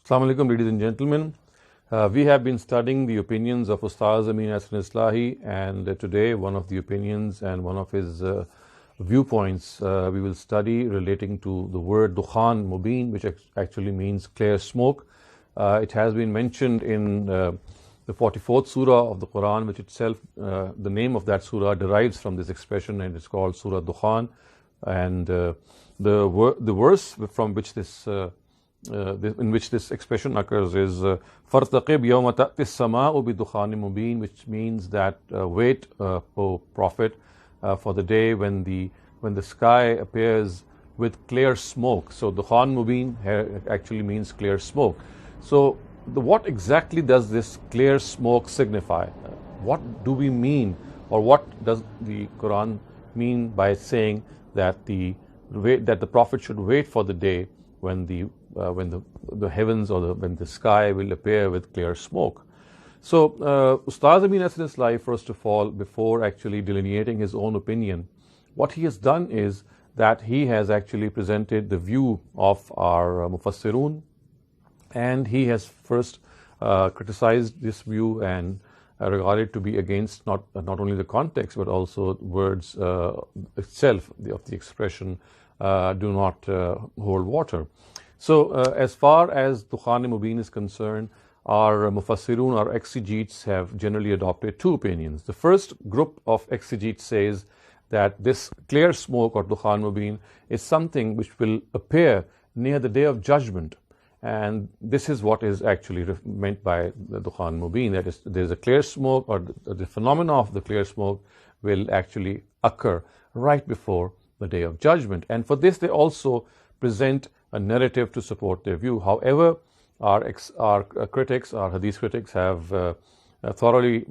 Assalamu alaikum, ladies and gentlemen. We have been studying the opinions of Ustaz Amin Ahsan Islahi, and today one of the opinions and one of his viewpoints we will study relating to the word Dukhan Mubeen, which actually means clear smoke. It has been mentioned in the 44th surah of the Quran, which itself, the name of that surah derives from this expression, and it's called Surah Dukhan. And the verse from which this in which this expression occurs is فَارْتَقِبْ يَوْمَ تَأْتِ السَّمَاءُ بِدُخَانٍ مُبِينٍ, which means that wait, O Prophet, for the day when the sky appears with clear smoke. So Dukhan Mubeen actually means clear smoke. So what exactly does this clear smoke signify? What do we mean, or what does the Quran mean by saying that the Prophet should wait for the day when the heavens or when the sky will appear with clear smoke? So Ustaz Amin Ahsan Islahi, first of all, before actually delineating his own opinion, what he has done is that he has actually presented the view of our Mufassirun, and he has first criticized this view and regarded to be against not only the context but also words itself of the expression do not hold water. So as far as Dukhan Mubeen is concerned, our Mufassirun, our exegetes, have generally adopted two opinions. The first group of exegetes says that this clear smoke or Dukhan Mubeen is something which will appear near the day of judgment. And this is what is actually meant by the Dukhan Mubeen, that is, there is a clear smoke, or the phenomena of the clear smoke will actually occur right before the day of judgment. And for this they also present a narrative to support their view. However, our critics, our hadith critics, have thoroughly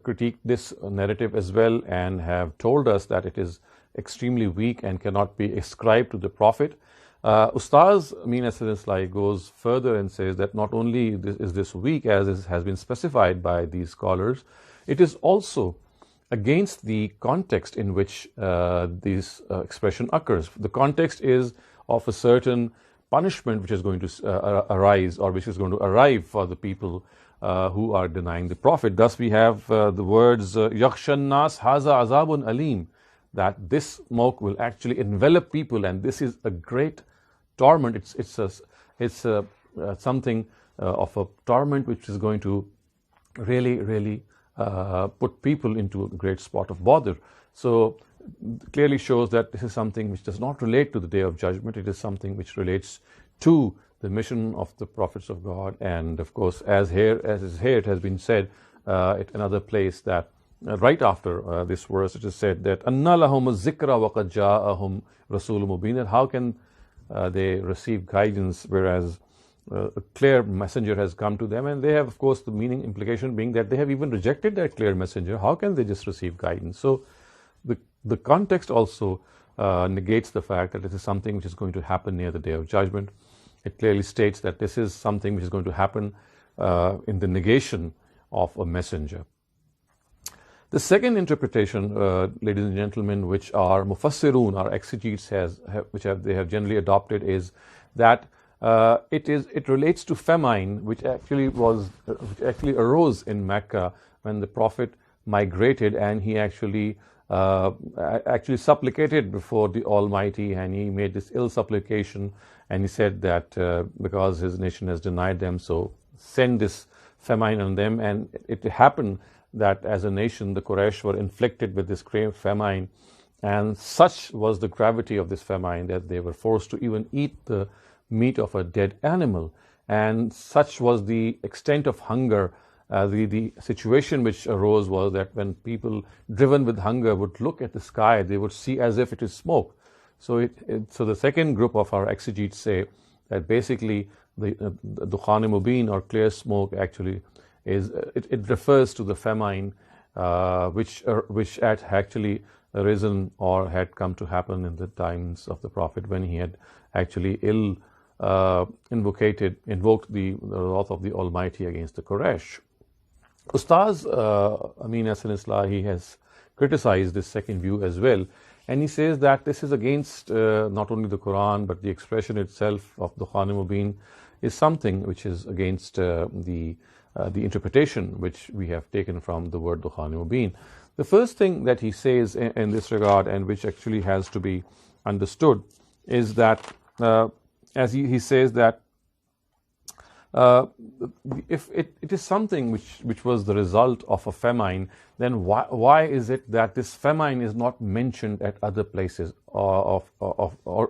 critiqued this narrative as well, and have told us that it is extremely weak and cannot be ascribed to the Prophet. Ustaz Amin Ahsan Islahi goes further and says that not only is this weak, as has been specified by these scholars, it is also against the context in which this expression occurs. The context is of a certain punishment which is going to arise, or which is going to arrive for the people who are denying the Prophet. Thus we have the words yakhshan nas haza azabun alim, that this smoke will actually envelop people, and this is a great torment. It's something of a torment which is going to really put people into a great spot of bother. So clearly shows that this is something which does not relate to the day of judgment. It is something which relates to the mission of the prophets of God. And of course, as is here, it has been said at another place that right after this verse, it is said that anna lahum az-zikra wa qad ja'ahum rasulun mubin, that how can they receive guidance whereas a clear messenger has come to them, and they have, of course, the implication being that they have even rejected that clear messenger. How can they just receive guidance? So the context also negates the fact that this is something which is going to happen near the day of judgment. It clearly states that this is something which is going to happen in the negation of a messenger. The second interpretation, ladies and gentlemen, which our Mufassirun, our exegetes, they have generally adopted, is that it relates to famine, which actually arose in Mecca when the Prophet migrated, and he actually supplicated before the Almighty, and he made this ill supplication, and he said that because his nation has denied them, so send this famine on them. And it happened that as a nation, the Quraysh were inflicted with this great famine, and such was the gravity of this famine that they were forced to even eat the meat of a dead animal. And such was the extent of hunger. The situation which arose was that when people driven with hunger would look at the sky, they would see as if it is smoke. So the second group of our exegetes say that basically the Dukhan Mubeen, or clear smoke, actually is it refers to the famine which had actually arisen or had come to happen in the times of the Prophet, when he had actually invoked the wrath of the Almighty against the Quraysh. Ustaz Amin Ahsan Islahi has criticized this second view as well, and he says that this is against not only the Quran but the expression itself of Dukhan Mubeen is something which is against the interpretation which we have taken from the word Dukhan Mubeen. The first thing that he says in this regard, and which actually has to be understood, is that as he says that if it is something which was the result of a famine, then why is it that this famine is not mentioned at other places or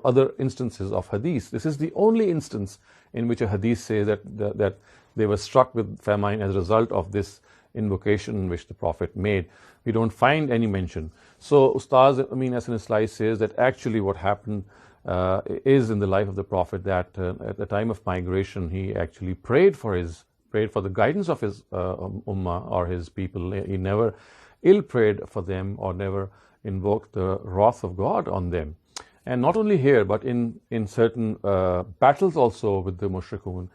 other instances of hadith? This is the only instance in which a hadith says that they were struck with famine as a result of this invocation which the Prophet made. We don't find any mention. So Ustaz Amin Ahsan Islahi says that actually what happened is in the life of the Prophet, that at the time of migration he actually prayed for the guidance of his ummah or his people. He never ill prayed for them or never invoked the wrath of God on them. And not only here, but in certain battles also with the mushrikun,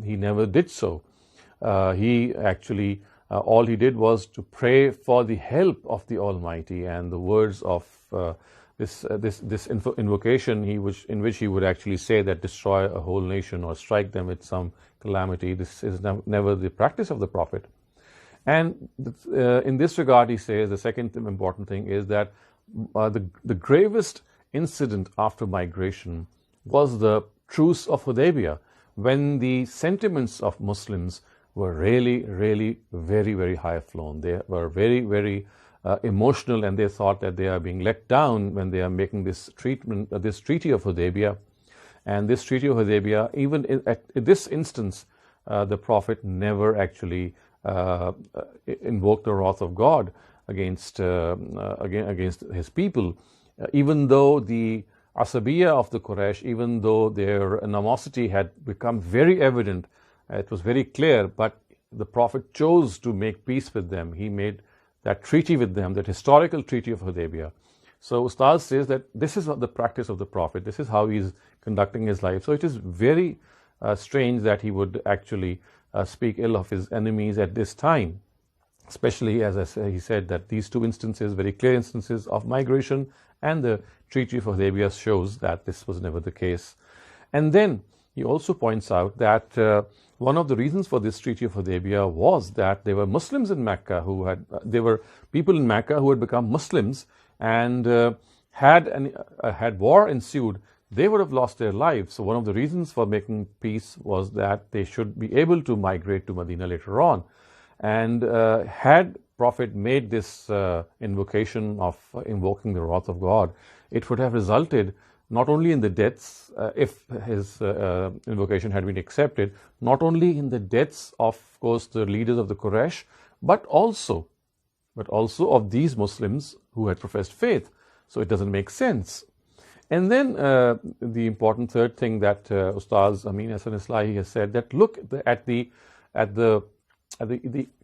he never did so. He actually all he did was to pray for the help of the Almighty, and the words of this invocation in which he would actually say that destroy a whole nation or strike them with some calamity. This is never the practice of the Prophet. And in this regard, he says the second important thing is that the gravest incident after migration was the truce of Hudaybiyah, when the sentiments of Muslims were really, really very, very high flown. They were very, very emotional, and they thought that they are being let down when they are making this treaty of Hudaybiyah. And this treaty of Hudaybiyah, even at this instance, the Prophet never actually invoked the wrath of God against his people, even though the Asabiyah of the Quraysh, even though their animosity had become very evident, it was very clear, but the Prophet chose to make peace with them. He made that treaty with them, that historical treaty of Hudaybiyah. So Ustaz says that this is the practice of the Prophet. This is how he is conducting his life. So it is very strange that he would actually speak ill of his enemies at this time, especially as he said that these two instances, very clear instances of migration, and the treaty of Hudaybiyah shows that this was never the case. And then he also points out that one of the reasons for this treaty of Hudaybiyah was that there were Muslims in Mecca there were people in Mecca who had become Muslims, and had war ensued, they would have lost their lives. So one of the reasons for making peace was that they should be able to migrate to Medina later on. And had Prophet made this invocation of invoking the wrath of God, it would have resulted not only in the deaths, if his invocation had been accepted, not only in the deaths of course the leaders of the Quraysh, but also of these Muslims who had professed faith. So it doesn't make sense. And then the important third thing that Ustaz Amin Ahsan Islahi has said, that look at the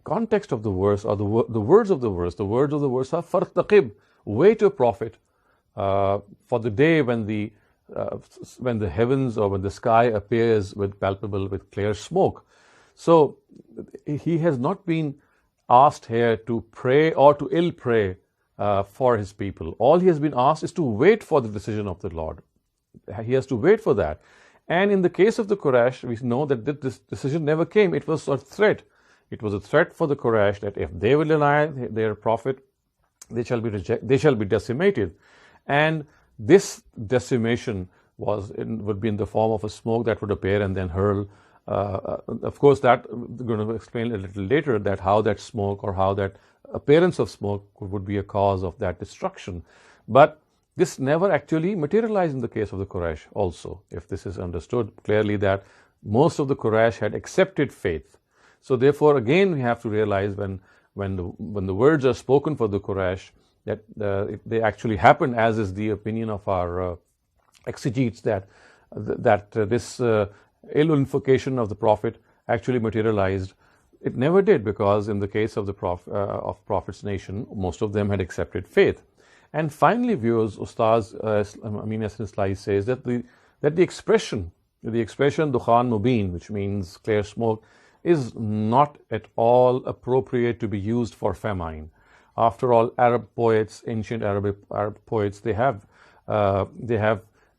context of the verse, or the words of the verse. The words of the verse are fartaqib, wait O Prophet, for the day when the heavens or when the sky appears with clear smoke. So he has not been asked here to pray or to ill pray for his people. All he has been asked is to wait for the decision of the Lord. He has to wait for that. And in the case of the Quraysh, we know that this decision never came. It was a threat. It was a threat for the Quraysh that if they will deny their prophet, they shall be decimated. And this decimation would be in the form of a smoke that would appear and then hurl. Of course, that we're going to explain a little later, that how that smoke or how that appearance of smoke would be a cause of that destruction. But this never actually materialized in the case of the Quraysh also, if this is understood clearly, that most of the Quraysh had accepted faith. So therefore, again, we have to realize when the words are spoken for the Quraysh, that they actually happen, as is the opinion of our exegetes, that this ill invocation of the Prophet actually materialized. It never did, because in the case of the Prophet's nation, most of them had accepted faith. And finally, viewers, Ustaz Amin Ahsan Islahi says that the expression Dukhan Mubeen, which means clear smoke, is not at all appropriate to be used for famine. After all, Arab poets, ancient Arab poets, they have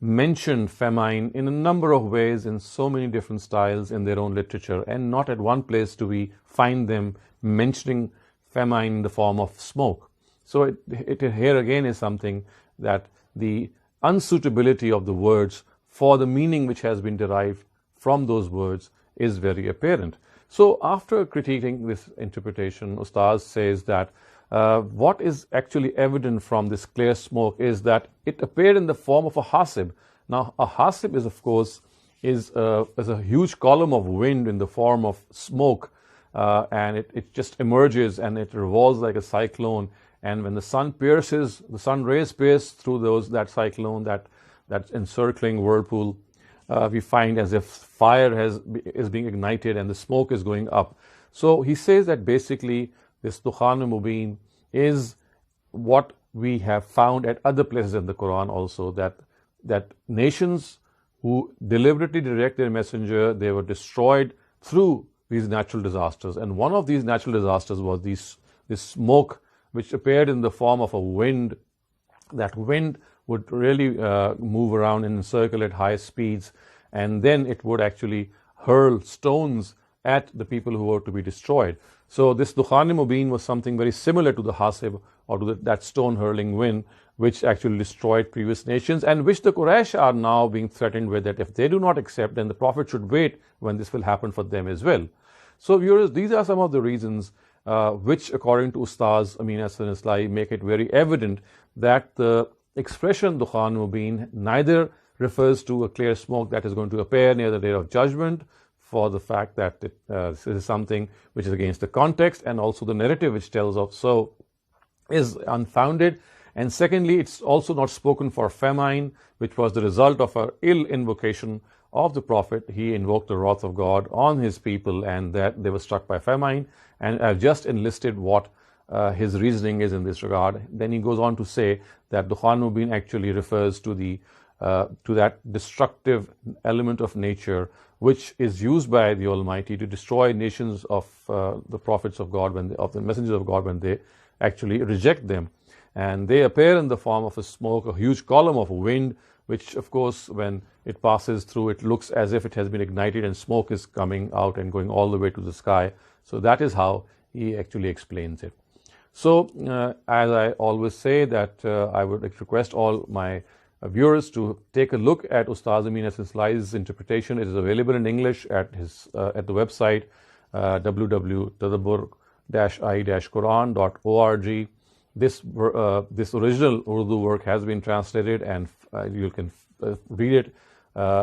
mentioned famine in a number of ways in so many different styles in their own literature, and not at one place do we find them mentioning famine in the form of smoke. So it here again is something that the unsuitability of the words for the meaning which has been derived from those words is very apparent. So after critiquing this interpretation, Ustaz says that what is actually evident from this clear smoke is that it appeared in the form of a hasib. Now, a hasib is, of course, is a huge column of wind in the form of smoke, and it just emerges and it revolves like a cyclone. And when the sun rays pierce through that cyclone, that encircling whirlpool, we find as if fire is being ignited and the smoke is going up. So he says that basically this Dukhan Mubeen is what we have found at other places in the Quran also, that nations who deliberately direct their messenger, they were destroyed through these natural disasters. And one of these natural disasters was this smoke, which appeared in the form of a wind. That wind would really move around and circle at high speeds, and then it would actually hurl stones at the people who were to be destroyed. So this Dukhan Mubeen was something very similar to the hasib, or to that stone hurling wind, which actually destroyed previous nations, and which the Quraysh are now being threatened with, that if they do not accept, then the Prophet should wait when this will happen for them as well. So viewers, these are some of the reasons which, according to Ustaz Amin Ahsan Islahi, make it very evident that the expression Dukhan Mubeen neither refers to a clear smoke that is going to appear near the day of judgment, for the fact that this is something which is against the context, and also the narrative which tells of so is unfounded. And secondly, it's also not spoken for famine, which was the result of an ill invocation of the Prophet. He invoked the wrath of God on his people, and that they were struck by famine. And I've just enlisted what his reasoning is in this regard. Then he goes on to say that Dukhan Mubeen actually refers to that destructive element of nature which is used by the Almighty to destroy nations of the prophets of God, of the messengers of God, when they actually reject them. And they appear in the form of a smoke, a huge column of wind, which of course when it passes through, it looks as if it has been ignited and smoke is coming out and going all the way to the sky. So that is how he actually explains it. So as I always say, that I would request all my viewers to take a look at Ustaz Amin Ahsan Islahi's interpretation. It is available in English at the website www.tadabbur-i-quran.org. This original Urdu work has been translated, and you can read it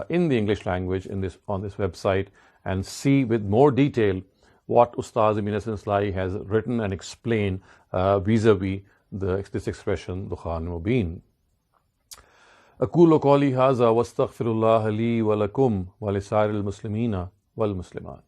in the English language on this website, and see with more detail what Ustaz Amin Ahsan Islahi has written and explained vis-a-vis this expression Dukhan Mubeen. أقول قولي هذا واستغفر الله لي ولكم ولسائر المسلمين والمسلمات.